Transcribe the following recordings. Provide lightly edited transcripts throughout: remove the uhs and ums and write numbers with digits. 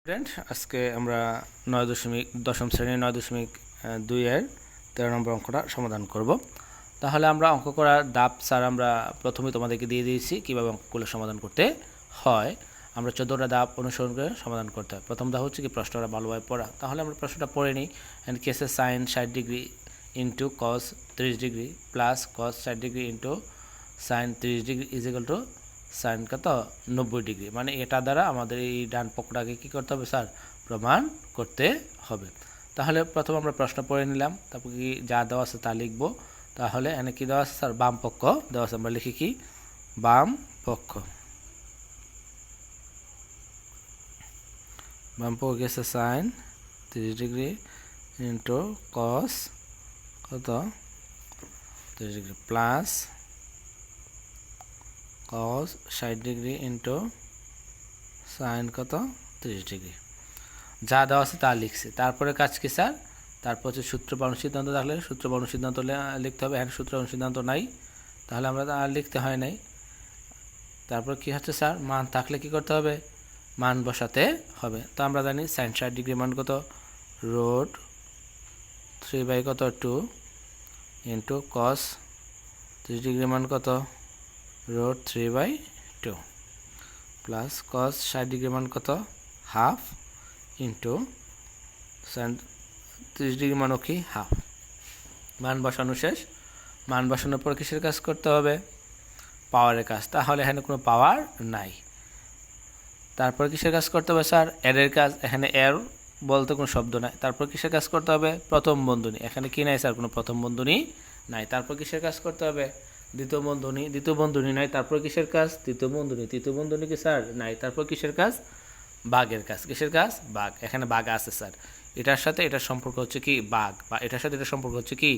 Student আজকে আমরা 9.10 শ্রেণীর 9.2 এর 13 নম্বর অঙ্কটা সমাধান করব। তাহলে আমরা অঙ্ক করার ধাপ স্যার আমরা প্রথমেই তোমাদেরকে দিয়ে দিয়েছি কিভাবে অঙ্কগুলো সমাধান করতে হয়। আমরা 14টা ধাপ অনুসরণ করে সমাধান করতে হয়। প্রথম ধাপ হচ্ছে কি প্রশ্নটা ভালোভাবে পড়া। তাহলে আমরা প্রশ্নটা পড়ে নিই। এন্ড কেসে sin 60 degree into cos 30 degree plus cos 60 degree into sin 30 degree is equal to sine কত 90 ডিগ্রি, মানে এটা দ্বারা আমাদের এই ডান পক্ষটাকে কী করতে হবে স্যার, প্রমাণ করতে হবে। তাহলে প্রথম আমরা প্রশ্ন পড়ে নিলাম, তারপর কি যা দেওয়া আছে তা লিখব। তাহলে এখানে কী দেওয়া আছে স্যার, বাম পক্ষ দেওয়া আছে, আমরা লিখি কি বাম পক্ষ। বাম পক্ষ গেছে সাইন 30 ডিগ্রি ইন্টু কস কত 30 degree plus cos 60 degree into sign কত 30 ডিগ্রি। যা দেওয়া আছে তা লিখছে। তারপরে কাজ কি স্যার, তারপর হচ্ছে সূত্র বা অনুসিদ্ধান্ত থাকলে সূত্র বা অনুসিদ্ধান্ত লিখতে হবে। এখানে সূত্র অনুসিদ্ধান্ত নাই, তাহলে আমরা আর লিখতে হয় নাই। তারপর কি হচ্ছে স্যার, মান থাকলে কি করতে হবে, মান বসাতে হবে। তো আমরা জানি সাইন 60 ডিগ্রি মান কত রুট 3/2 ইন্টু কস 30 ডিগ্রি মান কত রুট 3/2 প্লাস cos 60 ডিগ্রি মান কত হাফ ইন্টু সাইন 30 ডিগ্রি মানও কি হাফ। মান বসানো শেষ। মান বসানোর পর কিসের কাজ করতে হবে, পাওয়ারের কাজ। তাহলে এখানে কোনো পাওয়ার নাই। তারপর কিসের কাজ করতে হবে স্যার, এর কাজ। এখানে এর বলতে কোনো শব্দ নাই। তারপর কিসের কাজ করতে হবে, প্রথম বন্ধনী। এখানে কি নাই স্যার, কোনো প্রথম বন্ধনী নাই। তারপর কিসের কাজ করতে হবে, দ্বিতীয় বন্ধনী। দ্বিতীয় বন্ধনী নাই। তারপর কিসের কাজ, তৃতীয় বন্ধনী। তৃতীয় বন্ধনী কি স্যার নাই। তারপর কিসের কাজ, বাঘের কাজ। কিসের কাজ, বাঘ। এখানে বাঘ আছে স্যার, এটার সাথে এটার সম্পর্ক হচ্ছে কি বাঘ, বা এটার সাথে এটার সম্পর্ক হচ্ছে কি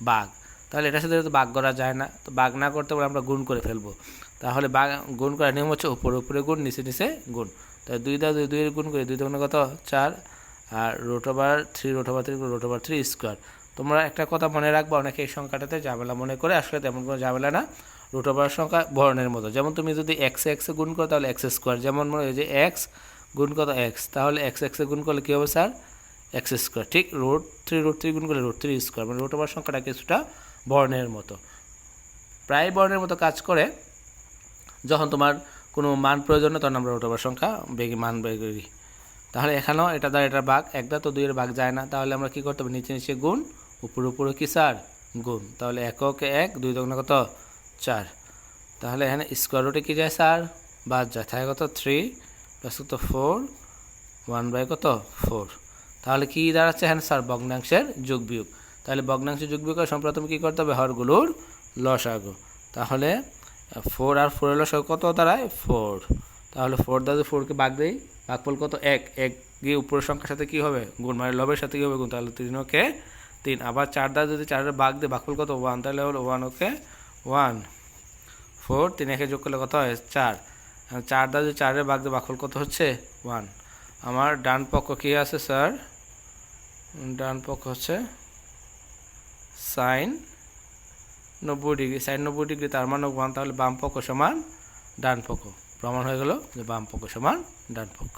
বাঘ। তাহলে এটার সাথে তো বাঘ করা যায় না, তো বাঘ না করতে পারে আমরা গুণ করে ফেলবো। তাহলে বাঘ গুণ করার নিয়ম হচ্ছে উপরে উপরে গুণ, নিচে নিচে গুণ। তাহলে 2 দ্বারা 2 এর গুণ করে 2 দুগুণে কত 4, আর √3 স্কোয়ার। তোমরা একটা কথা মনে রাখবা, অনেকে এই সংখ্যাটাতে ঝামেলা মনে করে, আসলে তেমন কোনো ঝামেলা না। √, সংখ্যা বর্ণের মতো। যেমন তুমি যদি এক্সে গুণ করো তাহলে এক্স স্কোয়ার, যেমন মনে হয় যে এক্স গুণ কত এক্স, তাহলে এক্স গুণ করলে কী হবে স্যার, এক্স স্কোয়ার। ঠিক √3 গুণ করলে √3 স্কোয়ার, মানে √, সংখ্যাটা কিছুটা বর্ণের মতো, প্রায় বর্ণের মতো কাজ করে। যখন তোমার কোনো মান প্রয়োজন তখন আমরা √, সংখ্যা মান বের করি। তাহলে এখানেও এটা দ্বারা এটার ভাগ, 1 দ্বারা তো 2 এর ভাগ যায় না। তাহলে আমরা কী করতে হবে, নিচে নিচে গুণ, উপরে উপরে কি স্যার গুণ। তাহলে এককে 1, 2 দুগুণে কত 4। তাহলে এখানে স্কোয়ার রুটে কী যায় স্যার, বাদ যায়, থাকে কত 3 প্লাস কত 4, 1/4। তাহলে কি দাঁড়াচ্ছে এখানে স্যার, ভগ্নাংশের যোগ বিয়োগ। তাহলে ভগ্নাংশের যোগ বিয়োগ করার সময় প্রথমে কী করতে হবে, হরগুলোর লসাগু। তাহলে 4 আর 4 এর লসাগু কত দাঁড়ায় 4। তাহলে 4 দ্বারা 4কে ভাগ দেই, ভাগফল কত 1 গিয়ে উপরের সংখ্যার সাথে কী হবে গুণ, মানে লবের সাথে কী হবে গুণ। তাহলে 3 3। আবার 4 দ্বারা যদি 4 ভাগ দেয়, ভাগফল কত 1, তাহলে হলো 1 4। 3 যোগ করলে কত হয় 4। 4 দ্বারা যদি 4 ভাগ দেয়, ভাগফল কত হচ্ছে 1। আমার ডান পক্ষ কী আছে স্যার, ডান পক্ষ হচ্ছে সাইন 90 ডিগ্রি। সাইন 90 ডিগ্রি তার মানে 1। তাহলে বাম পক্ষ সমান ডান পক্ষ। প্রমাণ হয়ে গেল যে বাম পক্ষ সমান ডান পক্ষ।